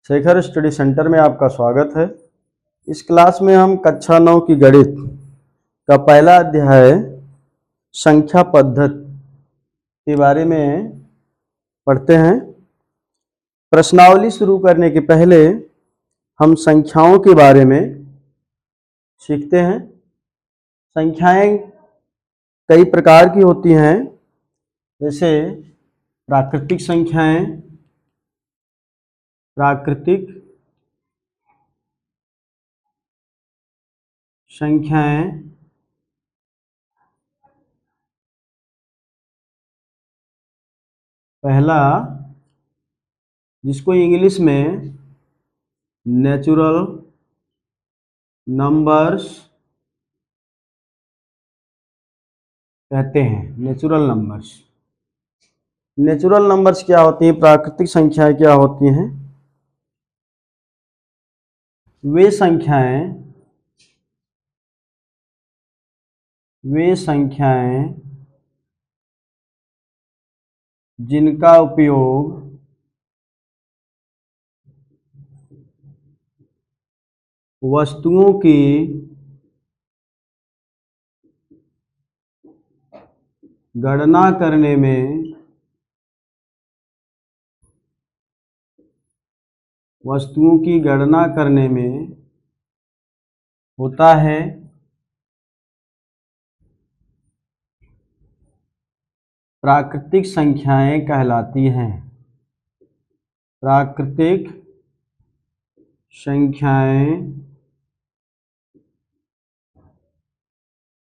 Shekhar study centre में आपका स्वागत है। इस क्लास में हम कक्षा 9 की गणित का पहला अध्याय संख्या पद्धति के बारे में पढ़ते हैं। प्रश्नावली शुरू करने के पहले हम संख्याओं के बारे में सीखते हैं। संख्याएं कई प्रकार की होती हैं, जैसे प्राकृतिक संख्याएं, प्राकृतिक संख्याएं, पहला जिसको इंग्लिश में नेचुरल नंबर्स कहते हैं। नेचुरल नंबर्स क्या होती हैं? प्राकृतिक संख्याएं क्या होती हैं? वे संख्याएं जिनका उपयोग वस्तुओं की गणना करने में होता है। प्राकृतिक संख्याएं कहलाती हैं। प्राकृतिक संख्याएं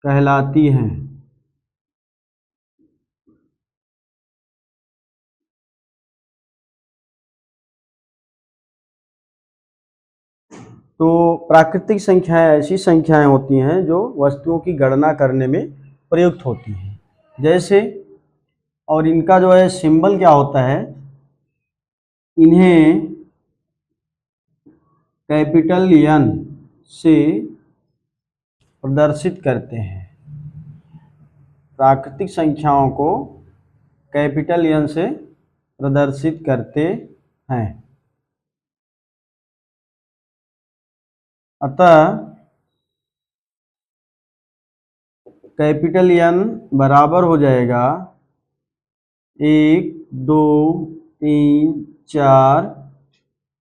कहलाती हैं। तो प्राकृतिक संख्याएं ऐसी संख्याएं होती हैं जो वस्तुओं की गणना करने में प्रयुक्त होती हैं। जैसे, और इनका जो है सिंबल क्या होता है, इन्हें कैपिटल एन से प्रदर्शित करते हैं। प्राकृतिक संख्याओं को कैपिटल एन से प्रदर्शित करते हैं। अतः कैपिटल एन बराबर हो जाएगा 1, 2, 3, 4,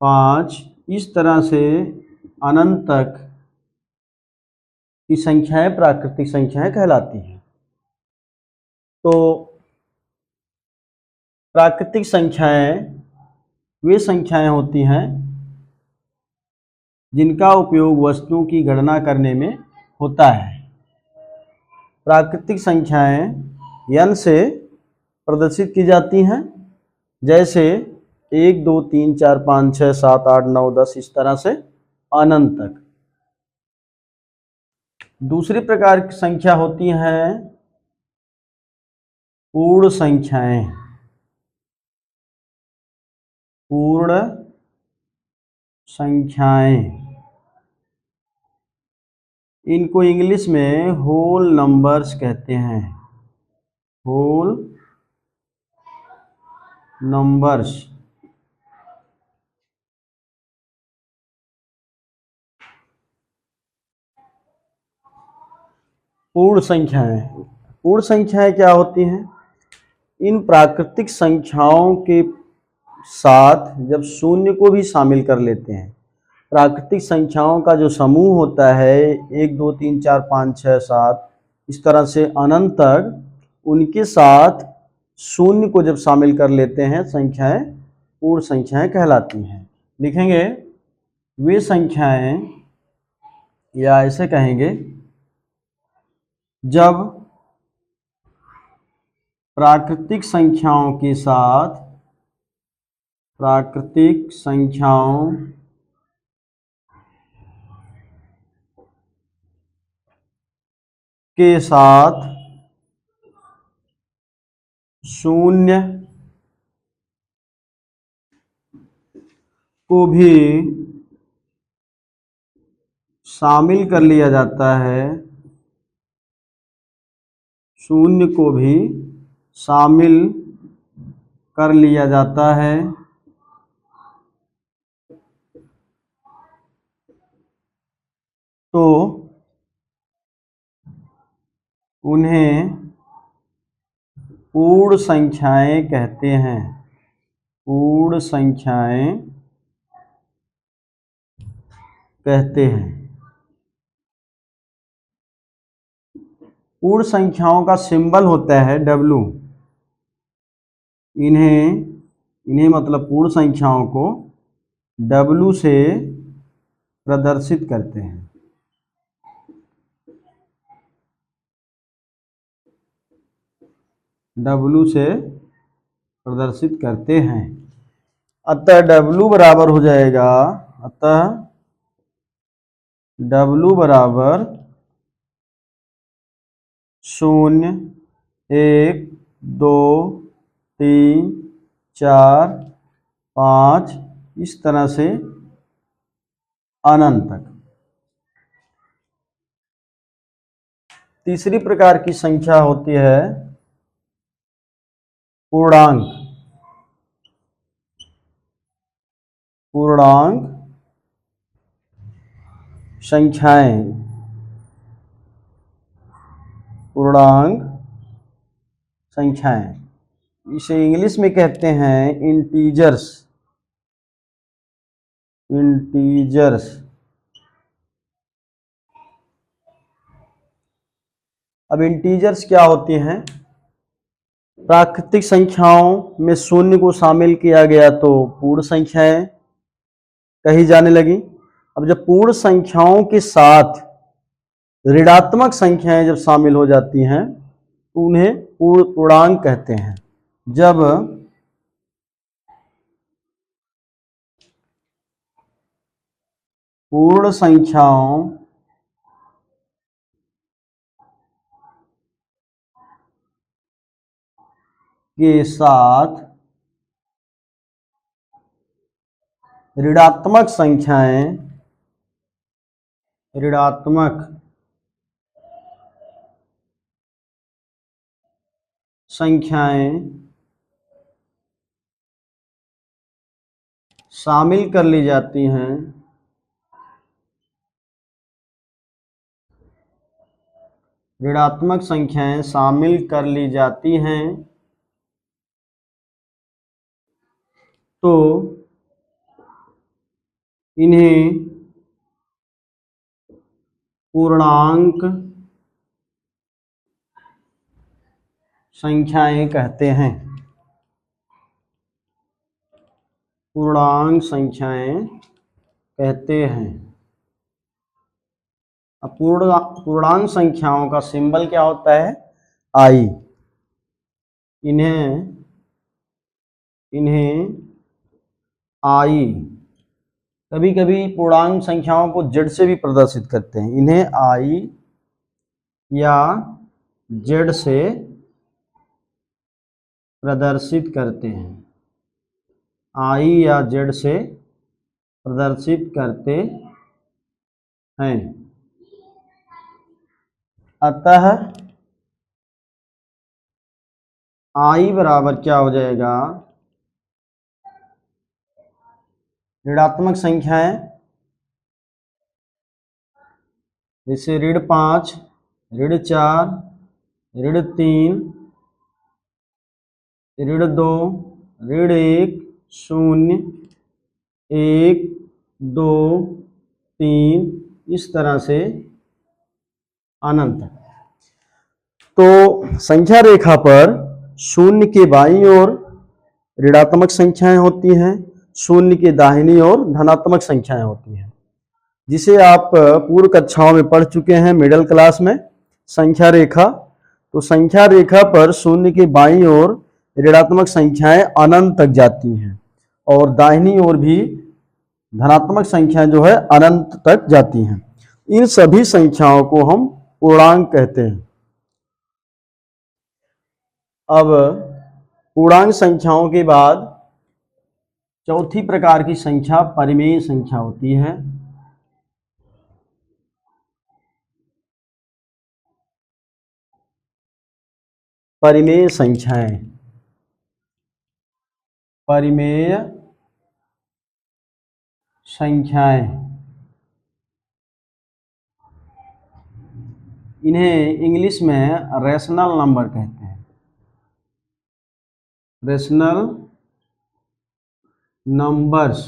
5, इस तरह से अनंत तक की संख्याएं प्राकृतिक संख्याएं कहलाती हैं। तो प्राकृतिक संख्याएं वे संख्याएं होती हैं जिनका उपयोग वस्तुओं की गणना करने में होता है। प्राकृतिक संख्याएं n से प्रदर्शित की जाती हैं, जैसे 1, 2, 3, 4, 5, 6, 7, 8, 9, 10, इस तरह से अनंत तक। दूसरी प्रकार की संख्या होती हैं पूर्ण संख्याएं। पूर्ण संख्याएं, इनको इंग्लिश में होल नंबर्स कहते हैं। Whole numbers. पूर्ण संख्याएं क्या होती हैं? इन प्राकृतिक संख्याओं के साथ जब शून्य को भी शामिल कर लेते हैं, प्राकृतिक संख्याओं का जो समूह होता है 1, 2, 3, 4, 5, 6, 7, इस तरह से अनंत तक, उनके साथ शून्य को जब शामिल कर लेते हैं, संख्याएं पूर्ण संख्याएं कहलाती हैं। लिखेंगे वे संख्याएं, या ऐसे कहेंगे, जब प्राकृतिक संख्याओं के साथ शून्य को भी शामिल कर लिया जाता है। शून्य को भी शामिल कर लिया जाता है तो उन्हें पूर्ण संख्याएं कहते हैं। पूर्ण संख्याएं कहते हैं। पूर्ण संख्याओं का सिंबल होता है W। इन्हें मतलब पूर्ण संख्याओं को W से प्रदर्शित करते हैं। W से प्रदर्शित करते हैं। अतः W बराबर हो जाएगा, अतः W बराबर 0, 1, 2, 3, 4, 5 इस तरह से अनंत तक। तीसरी प्रकार की संख्या होती है पूर्णांक। पूर्णांक संख्याएं। पूर्णांक संख्याएं, इसे इंग्लिश में कहते हैं इंटीजर्स। इंटीजर्स। अब इंटीजर्स क्या होती हैं? प्राकृतिक संख्याओं में शून्य को शामिल किया गया तो पूर्ण संख्याएं कही जाने लगी। अब जब पूर्ण संख्याओं के साथ ऋणात्मक संख्याएं जब शामिल हो जाती हैं तो उन्हें पूर्णांक कहते हैं। जब पूर्ण संख्याओं के साथ ऋणात्मक संख्याएं शामिल कर ली जाती हैं, ऋणात्मक संख्याएं शामिल कर ली जाती हैं तो इन्हें पूर्णांक संख्याएं कहते हैं। पूर्णांक संख्याएं कहते हैं। अब पूर्णांक संख्याओं का सिंबल क्या होता है? आई। इन्हें आई। कभी कभी पूर्णांक संख्याओं को जेड से भी प्रदर्शित करते हैं। इन्हें आई या जेड से प्रदर्शित करते हैं। आई या जेड से प्रदर्शित करते हैं। अतः आई बराबर क्या हो जाएगा? ऋणात्मक संख्याएं जैसे ऋण 5, ऋण 4, ऋण 3, ऋण 2, ऋण 1, 0, 1, 2, 3 इस तरह से अनंत। तो संख्या रेखा पर शून्य के बाईं ओर ऋणात्मक संख्याएं होती हैं, शून्य के दाहिनी ओर धनात्मक संख्याएं होती हैं, जिसे आप पूर्व कक्षाओं में पढ़ चुके हैं मिडिल क्लास में। संख्या रेखा, तो संख्या रेखा पर शून्य के बाईं ओर ऋणात्मक संख्याएं अनंत तक जाती हैं और दाहिनी ओर भी धनात्मक संख्याएं जो है अनंत तक जाती हैं। इन सभी संख्याओं को हम पूर्णांक कहते हैं। अब पूर्णांक संख्याओं के बाद चौथी प्रकार की संख्या परिमेय संख्या होती है। परिमेय संख्याएं। परिमेय संख्याएं इन्हें इंग्लिश में रेशनल नंबर कहते हैं। Rational numbers.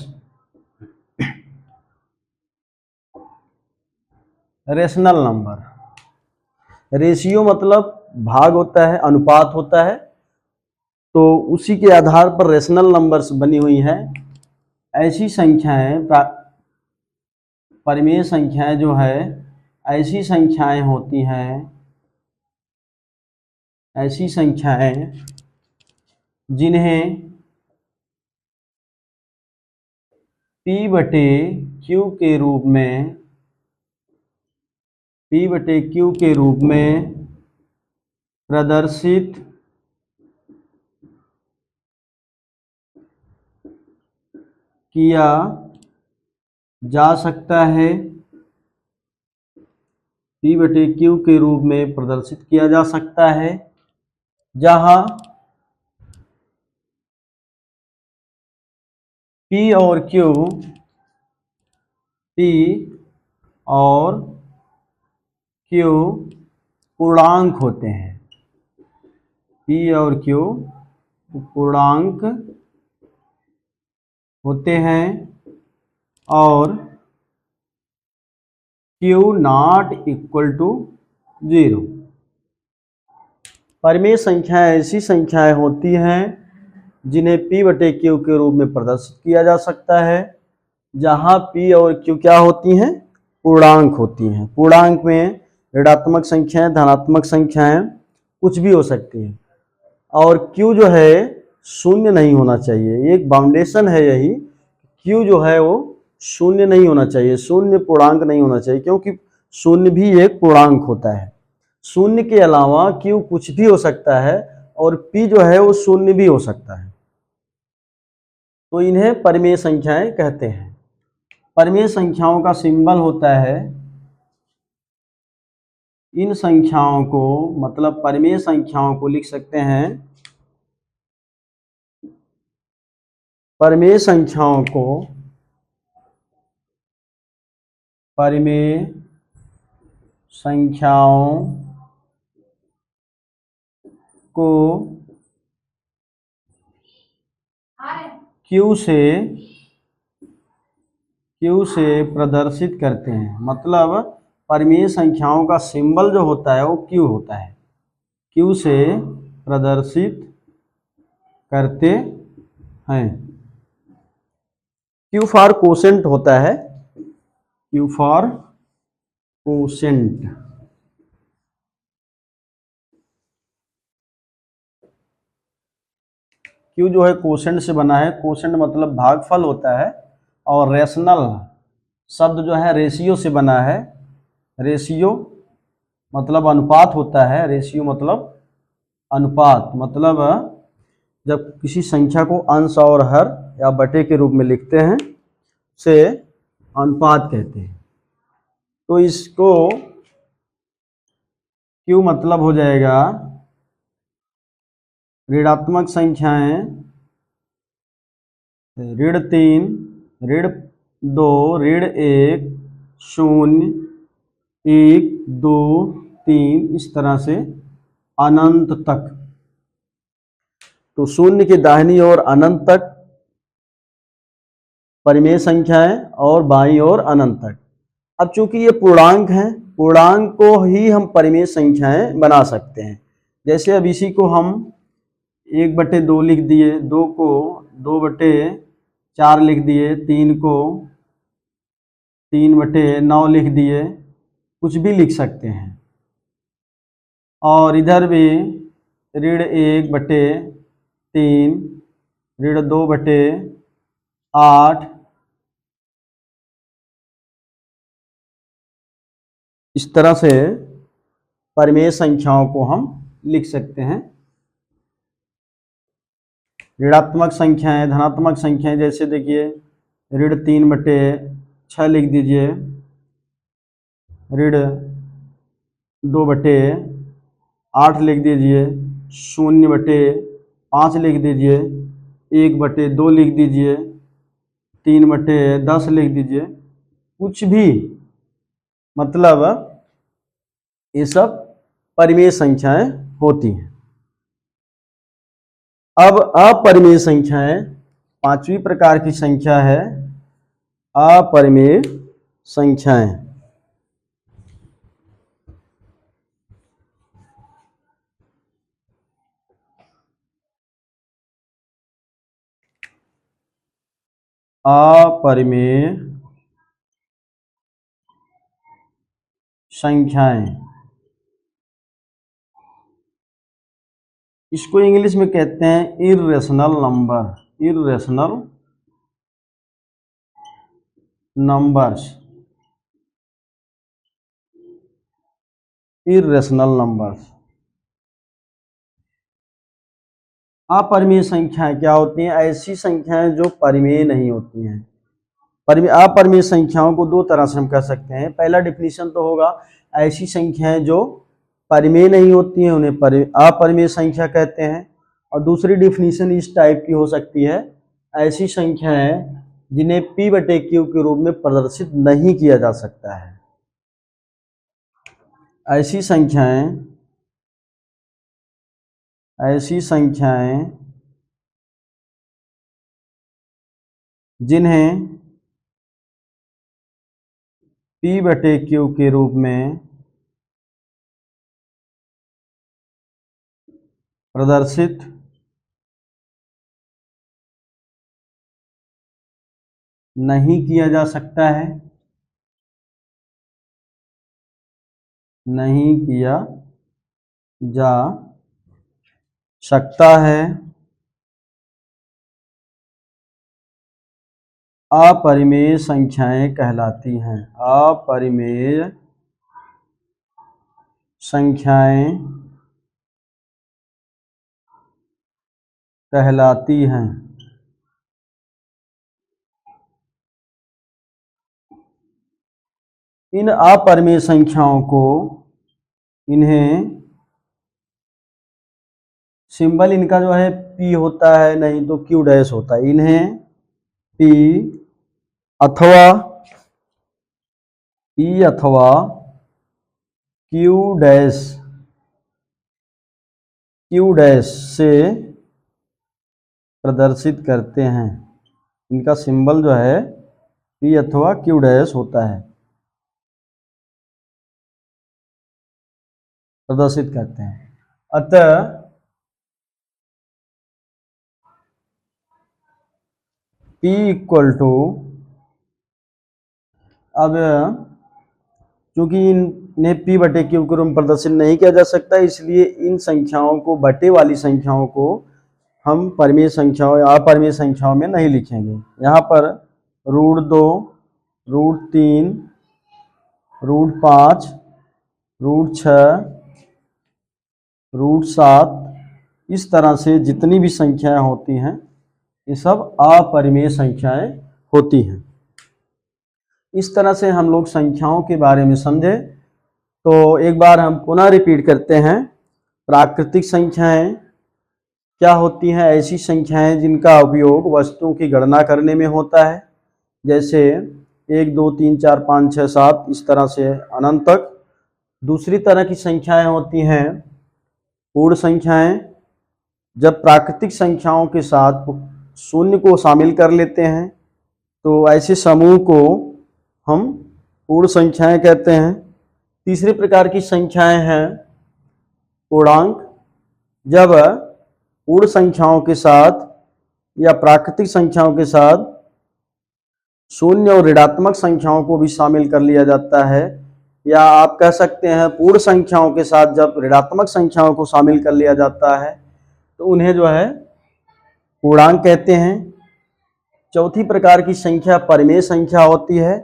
Rational number, ratio मतलब भाग होता है, अनुपात होता है, तो उसी के आधार पर रेशनल नंबर्स बनी हुई हैं। ऐसी संख्याएं, परिमेय संख्याएं जो है, ऐसी संख्याएं होती हैं, ऐसी संख्याएं जिन्हें P/Q के रूप में, P/Q के रूप में प्रदर्शित किया जा सकता है, P/Q के रूप में प्रदर्शित किया जा सकता है, जहां P और Q पूर्णांक होते हैं। P और Q पूर्णांक होते हैं और Q नॉट इक्वल टू 0। परिमेय संख्याएं ऐसी संख्याएं होती हैं जिन्हें P/Q के रूप में प्रदर्शित किया जा सकता है, जहां P और Q क्या होती हैं? पूर्णांक होती हैं। पूर्णांक में ऋणात्मक संख्याएं, धनात्मक संख्याएं कुछ भी हो सकती हैं, और Q जो है शून्य नहीं होना चाहिए। एक बाउंडेशन है यही, Q जो है वो शून्य नहीं होना चाहिए, शून्य पूर्णांक नहीं होना चाहिए, क्योंकि शून्य भी एक पूर्णांक होता है। शून्य के अलावा Q कुछ भी हो सकता है और P जो है वो शून्य भी हो सकता है, तो इन्हें परिमेय संख्याएं कहते हैं। परिमेय संख्याओं का सिंबल होता है, इन संख्याओं को, मतलब परिमेय संख्याओं को लिख सकते हैं, परिमेय संख्याओं को, परिमेय संख्याओं को Q से प्रदर्शित करते हैं। मतलब परिमेय संख्याओं का सिंबल जो होता है वो Q होता है, Q से प्रदर्शित करते हैं। Q फॉर कोसेंट होता है, Q फॉर कोसेंट। Q जो है कोसेंट से बना है, कोसेंट मतलब भागफल होता है, और रेशनल शब्द जो है रेशियो से बना है। रेशियो मतलब अनुपात होता है, रेशियो मतलब अनुपात, मतलब जब किसी संख्या को अंश और हर या बटे के रूप में लिखते हैं से अनुपात कहते हैं। तो इसको Q मतलब हो जाएगा ऋणात्मक संख्याएं, ऋण 3, ऋण 2, ऋण 1, 0, 1, 2, 3, इस तरह से अनंत तक। तो शून्य के दाहिनी ओर अनंत तक परिमेय संख्याएं और बाईं ओर अनंत तक। अब चूंकि ये पूर्णांक हैं, पूर्णांक को ही हम परिमेय संख्याएं बना सकते हैं। जैसे अब इसी को हम 1/2 लिख दिए, 2 को 2/4 लिख दिए, 3 को 3/9 लिख दिए, कुछ भी लिख सकते हैं। और इधर भी ऋण 1/3, ऋण 2/8, इस तरह से परिमेय संख्याओं को हम लिख सकते हैं। ऋणात्मक संख्याएं, धनात्मक संख्याएं, जैसे देखिए ऋण 3/6 लिख दीजिए, ऋण 2/8 लिख दीजिए, 0/5 लिख दीजिए, 1/2 लिख दीजिए, 3/10 लिख दीजिए, कुछ भी, मतलब ये सब परिमेय संख्याएं होती हैं। अब अपरिमेय संख्याएं, पांचवी प्रकार की संख्या है अपरिमेय संख्याएं। अपरिमेय संख्याएं, इसको इंग्लिश में कहते हैं irrational number, irrational numbers, irrational numbers. अपरिमेय संख्याएं क्या होती हैं? ऐसी संख्याएं जो परिमेय नहीं होती हैं। अपरिमेय संख्याओं को दो तरह से हम कह सकते हैं। पहला डिफिनीशन तो होगा, ऐसी संख्याएं जो परिमेय नहीं होती हैं उन्हें अपरिमेय संख्या कहते हैं। और दूसरी डिफिनीशन इस टाइप की हो सकती है, ऐसी संख्याएं जिन्हें P/Q के रूप में प्रदर्शित नहीं किया जा सकता है। ऐसी संख्याएं जिन्हें P/Q के रूप में प्रदर्शित नहीं किया जा सकता है, नहीं किया जा सकता है, अपरिमेय संख्याएं कहलाती हैं। अपरिमेय संख्याएं कहलाती हैं। इन अपरिमेय संख्याओं को, इन्हें सिंबल इनका जो है P होता है, नहीं तो Q डैश होता है। इन्हें P अथवा Q डैश से प्रदर्शित करते हैं। इनका सिंबल जो है P अथवा Q डैश होता है, प्रदर्शित करते हैं। अतः P इक्वल टू, अब चूंकि इन्हें P/Q के रूप में प्रदर्शित नहीं किया जा सकता, इसलिए इन संख्याओं को, बटे वाली संख्याओं को हम परिमेय संख्याओं या अपरिमेय संख्याओं में नहीं लिखेंगे। यहाँ पर √2, √3, √5, √6, √7, इस तरह से जितनी भी संख्याएं होती हैं ये सब अपरिमेय संख्याएं होती हैं। इस तरह से हम लोग संख्याओं के बारे में समझे। तो एक बार हम पुनः रिपीट करते हैं। प्राकृतिक संख्याएं क्या होती हैं? ऐसी संख्याएं जिनका उपयोग वस्तुओं की गणना करने में होता है, जैसे 1, 2, 3, 4, 5, 6, 7, इस तरह से अनंत तक। दूसरी तरह की संख्याएं होती हैं पूर्ण संख्याएं। जब प्राकृतिक संख्याओं के साथ शून्य को शामिल कर लेते हैं तो ऐसे समूह को हम पूर्ण संख्याएं कहते हैं। तीसरी प्रकार की संख्याएं हैं पूर्णांक। जब पूर्ण संख्याओं के साथ या प्राकृतिक संख्याओं के साथ शून्य और ऋणात्मक संख्याओं को भी शामिल कर लिया जाता है, या आप कह सकते हैं पूर्ण संख्याओं के साथ जब ऋणात्मक संख्याओं को शामिल कर लिया जाता है तो उन्हें जो है पूर्णांक कहते हैं। चौथी प्रकार की संख्या परिमेय संख्या होती है।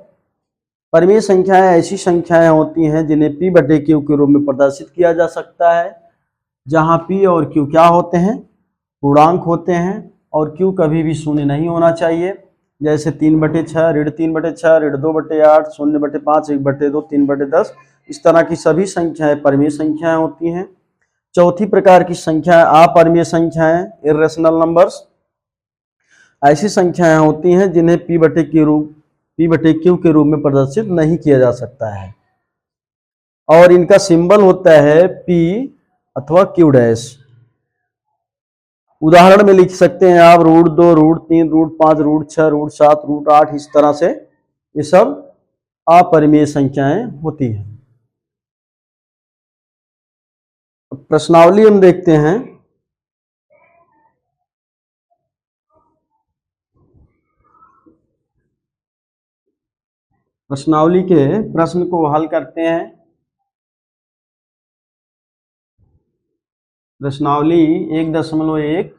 परिमेय संख्याएं ऐसी संख्याएं होती हैं जिन्हें P/Q के रूप में प्रदर्शित किया जा सकता है, जहां P और Q क्या होते हैं? पूर्णांक होते हैं, और Q कभी भी शून्य नहीं होना चाहिए। जैसे 3/6, ऋण 3/6, ऋण 2/8, 0/5, 1/2, 3/10, इस तरह की सभी संख्याएं परिमेय संख्याएं होती हैं। चौथी प्रकार की संख्या अपरिमेय संख्याएं, इर्रेशनल नंबर्स। ऐसी संख्याएं होती हैं जिन्हें P/Q के रूप में प्रदर्शित नहीं किया जा सकता है। और इनका सिंबल होता है P अथवा Q डैश। उदाहरण में लिख सकते हैं आप √2, √3, √5, √6, √7, √8, इस तरह से ये सब अपरिमेय संख्याएं होती हैं। प्रश्नावली हम देखते हैं। प्रश्नावली के प्रश्न को हल करते हैं। प्रश्नावली 1.1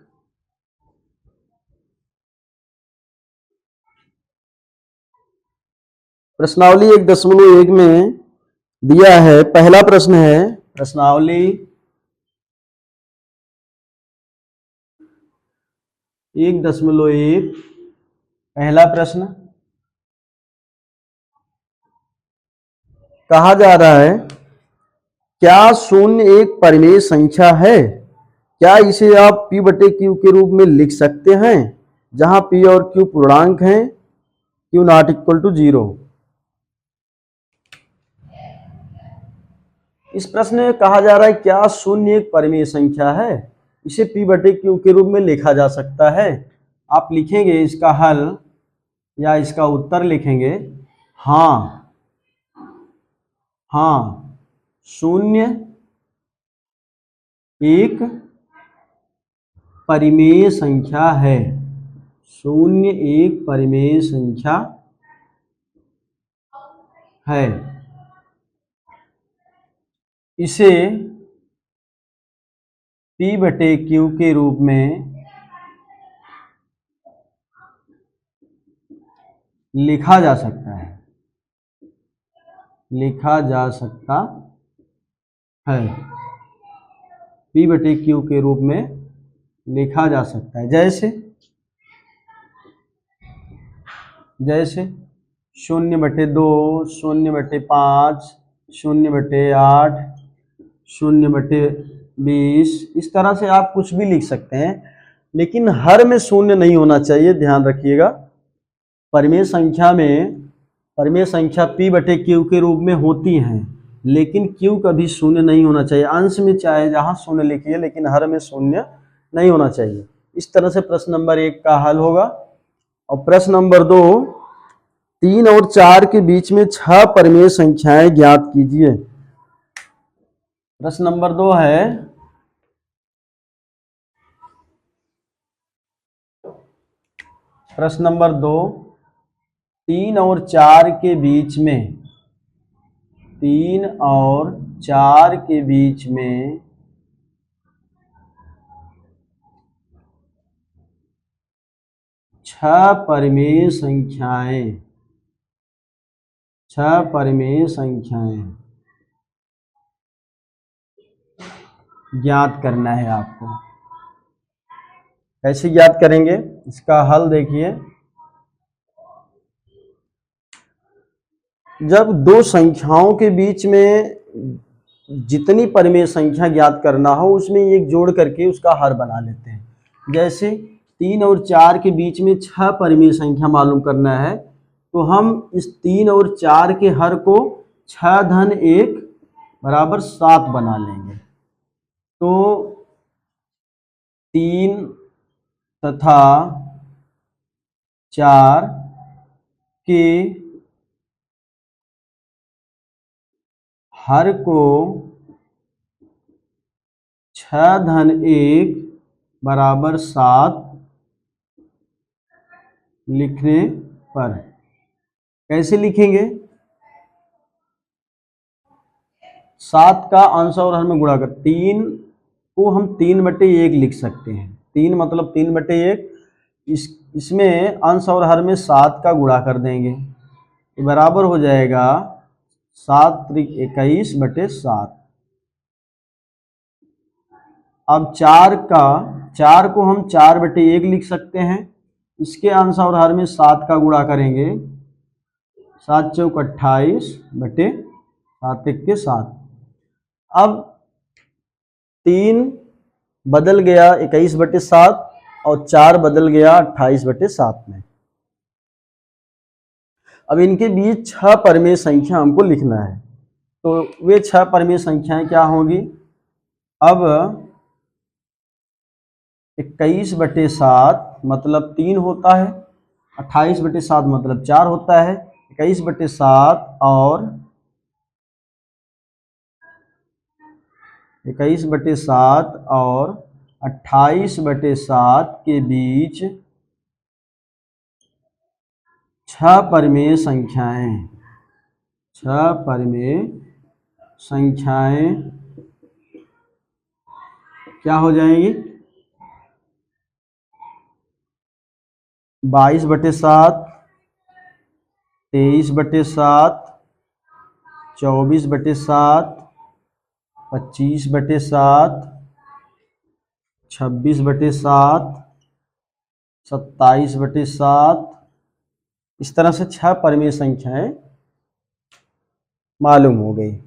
प्रश्नावली 1.1 में दिया है, पहला प्रश्न है प्रश्नावली 1.1 पहला प्रश्न कहा जा रहा है, क्या शून्य एक परिमेय संख्या है? क्या इसे आप P/Q के रूप में लिख सकते हैं जहां P और Q पूर्णांक हैं, Q ≠ 0। इस प्रश्न में कहा जा रहा है क्या शून्य एक परिमेय संख्या है, इसे P/Q के रूप में लिखा जा सकता है। आप लिखेंगे इसका हल या इसका उत्तर लिखेंगे हाँ शून्य एक परिमेय संख्या है। शून्य एक परिमेय संख्या है। इसे P/Q के रूप में लिखा जा सकता है। P/Q के रूप में लिखा जा सकता है। जैसे 0/2, 0/5, 0/8, 0/20, इस तरह से आप कुछ भी लिख सकते हैं, लेकिन हर में शून्य नहीं होना चाहिए, ध्यान रखिएगा। परिमेय संख्या P/Q के रूप में होती हैं, लेकिन Q कभी शून्य नहीं होना चाहिए। अंश में चाहे जहां शून्य लिखिए, लेकिन हर में शून्य नहीं होना चाहिए। इस तरह से प्रश्न नंबर 1 का हल होगा। और प्रश्न नंबर 2, 3 और 4 के बीच में 6 परिमेय संख्याएं ज्ञात कीजिए। प्रश्न नंबर 2 है, प्रश्न नंबर 2, 3 और 4 के बीच में 6 परिमेय संख्याएं ज्ञात करना है आपको। कैसे ज्ञात करेंगे, इसका हल देखिए। जब दो संख्याओं के बीच में जितनी परिमेय संख्या ज्ञात करना हो, उसमें एक जोड़ करके उसका हर बना लेते हैं। जैसे 3 और 4 के बीच में 6 परिमेय संख्या मालूम करना है, तो हम इस 3 और 4 के हर को 6-1 = 7 बना लेंगे। तो 3 तथा 4 के हर को 6-1 = 7 लिखने पर कैसे लिखेंगे? 7 का अंश और हर में गुणा कर, 3 को हम 3/1 लिख सकते हैं। 3 मतलब 3/1, इसमें अंश और हर में 7 का गुणा कर देंगे, तो बराबर हो जाएगा 7×21/7। अब 4 को हम 4/1 लिख सकते हैं, इसके अंश और हर में 7 का गुणा करेंगे, 7×4 = 28/7। अब 3 बदल गया 21/7 और 4 बदल गया 28/7 में। अब इनके बीच 6 परिमेय संख्या हमको लिखना है, तो वे 6 परिमेय संख्याएं क्या होंगी? अब 21/7 मतलब 3 होता है, 28/7 मतलब 4 होता है, 21/7 और 28/7 के बीच 6 परिमेय संख्याएं, 6 परिमेय संख्याएं क्या हो जाएंगी? 22/7, 23/7, 24/7, 25/7, 26/7, 27/7, इस तरह से 6 परिमेय संख्याएं मालूम हो गई।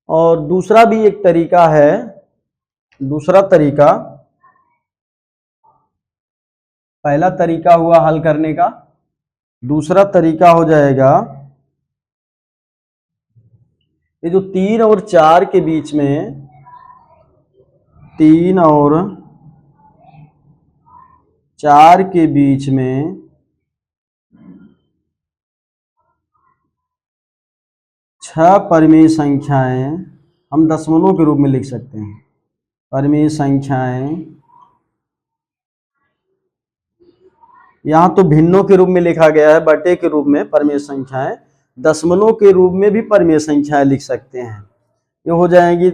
और दूसरा भी एक तरीका है, दूसरा तरीका, पहला तरीका हुआ हल करने का, दूसरा तरीका हो जाएगा ये जो 3 और 4 के बीच में, 3 और 4 के बीच में 6 परिमेय संख्याएं हम दशमलव के रूप में लिख सकते हैं। परिमेय संख्याएं यहाँ तो भिन्नों के रूप में लिखा गया है, बटे के रूप में परिमेय संख्याएं, दशमलव के रूप में भी परिमेय संख्याएं लिख सकते हैं। ये हो जाएंगी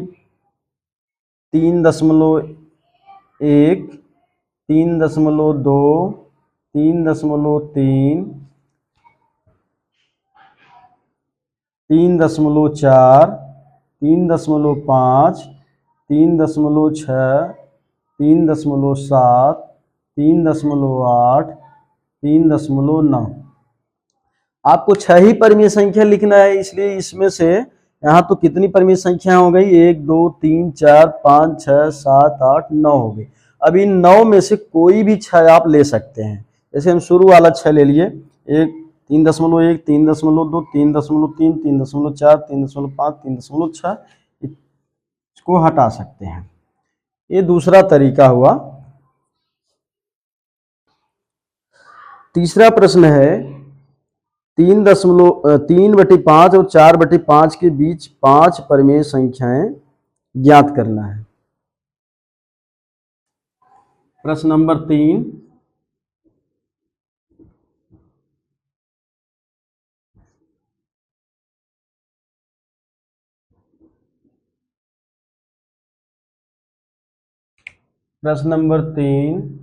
3.1, 3.2, 3.3, 3.4, 3.5, 3.6, 3.7, 3.8, 3.9। आपको 6 ही परिमेय संख्या लिखना है, इसलिए इसमें से यहाँ तो कितनी परिमेय संख्या हो गई? 1, 2, 3, 4, 5, 6, 7, 8, 9 हो गई। अब इन 9 में से कोई भी 6 आप ले सकते हैं। जैसे हम शुरू वाला 6 ले लिए, 3.1, 3.2, 3.3, 3.4, 3.5, 3.6, इसको हटा सकते हैं। ये दूसरा तरीका हुआ। तीसरा प्रश्न है 3/5 और 4/5 के बीच 5 परिमेय संख्याएं ज्ञात करना है। प्रश्न नंबर 3, प्रश्न नंबर 3,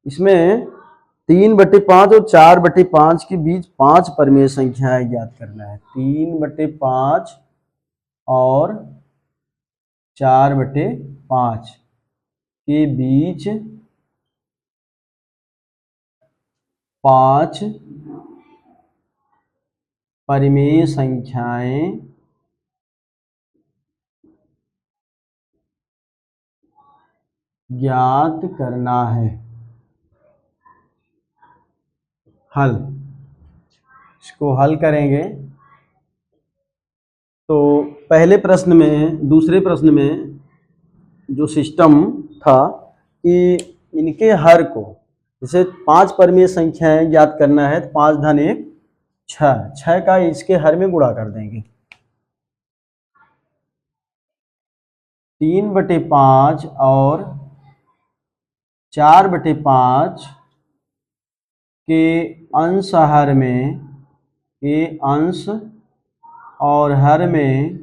इसमें 3/5 और 4/5 के बीच 5 परिमेय संख्याएं ज्ञात करना है। 3/5 और 4/5 के बीच 5 परिमेय संख्याएं ज्ञात करना है। हल, इसको हल करेंगे तो पहले प्रश्न में, दूसरे प्रश्न में जो सिस्टम था कि इनके हर को, जैसे 5 परिमेय संख्याएं ज्ञात करना है तो 5 धन 1 6 का इसके हर में गुणा कर देंगे। 3/5 और 4/5 के अंश हर में, के अंश और हर में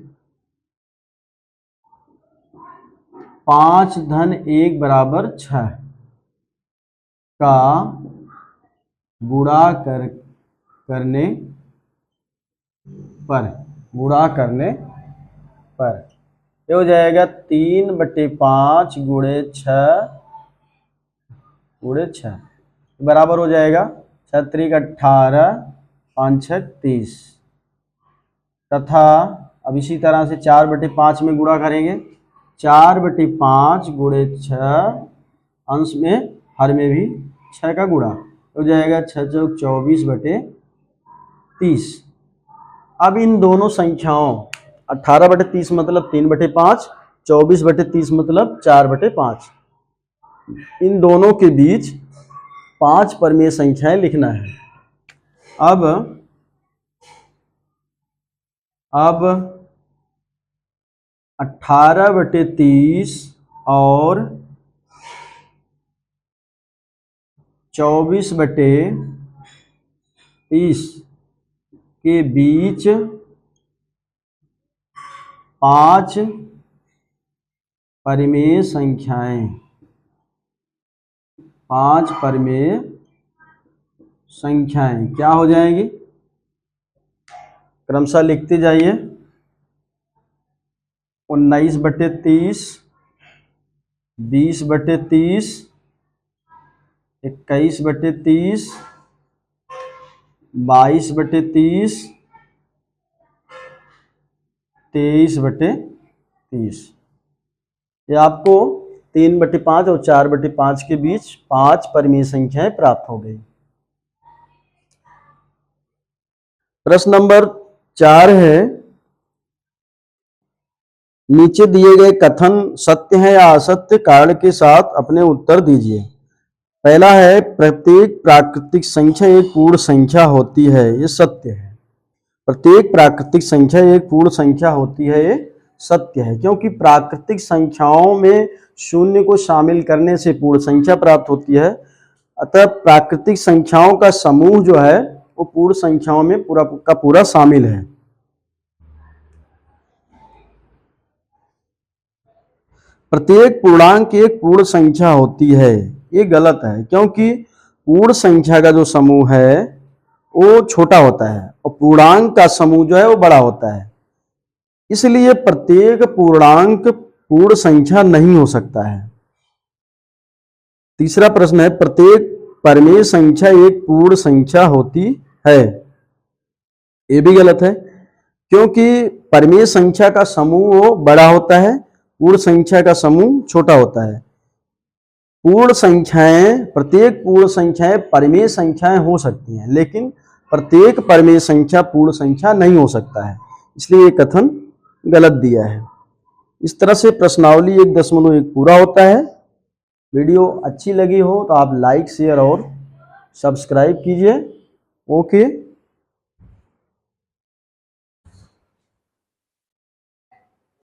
5 धन 1 बराबर 6 का गुणा करने पर ये हो जाएगा 3/5 गुणे 6 बराबर हो जाएगा 6 18, 5 6 30। तथा अब इसी तरह से 4/5 में गुणा करेंगे, 4/5 गुणे 6, अंश में हर में भी 6 का गुणा हो जाएगा 6 चौक 24/5। 30। अब इन दोनों संख्याओं 18/30 मतलब 3/5, 24/30 मतलब 4/5, इन दोनों के बीच 5 परमेय संख्याएं लिखना है। अब 18/30 और 24/30 के बीच 5 परमेय संख्याएं, 5 परमेय संख्याएं क्या हो जाएंगी? क्रमशः लिखते जाइए। 19/30, 20/30, 21/30, 22/30, 23/30। ये आपको 3/5 और 4/5 के बीच 5 परमेय संख्याएं प्राप्त हो गई। प्रश्न नंबर 4 है, नीचे दिए गए कथन सत्य है या असत्य, कारण के साथ अपने उत्तर दीजिए। पहला है, प्रत्येक प्राकृतिक संख्या एक पूर्ण संख्या होती है। ये सत्य है। प्रत्येक प्राकृतिक संख्या एक पूर्ण संख्या होती है, ये सत्य है, क्योंकि प्राकृतिक संख्याओं में शून्य को शामिल करने से पूर्ण संख्या प्राप्त होती है। अतः प्राकृतिक संख्याओं का समूह जो है वो पूर्ण संख्याओं में पूरा का पूरा शामिल है। प्रत्येक पूर्णांक एक पूर्ण संख्या होती है, ये गलत है, क्योंकि पूर्ण संख्या का जो समूह है वो छोटा होता है और पूर्णांक का समूह जो है वो बड़ा होता है। इसलिए प्रत्येक पूर्णांक पूर्ण संख्या नहीं हो सकता है। तीसरा प्रश्न है, प्रत्येक परमेय संख्या एक पूर्ण संख्या होती है। ये भी गलत है, क्योंकि परमेय संख्या का समूह बड़ा होता है, पूर्ण संख्या का समूह छोटा होता है। पूर्ण संख्याएं, प्रत्येक पूर्ण संख्याएं परमेय संख्याएं हो सकती हैं, लेकिन प्रत्येक परमेय संख्या पूर्ण संख्या नहीं हो सकता है, इसलिए ये कथन गलत दिया है। इस तरह से प्रश्नावली 1.1 पूरा होता है। वीडियो अच्छी लगी हो तो आप लाइक, शेयर और सब्सक्राइब कीजिए। ओके।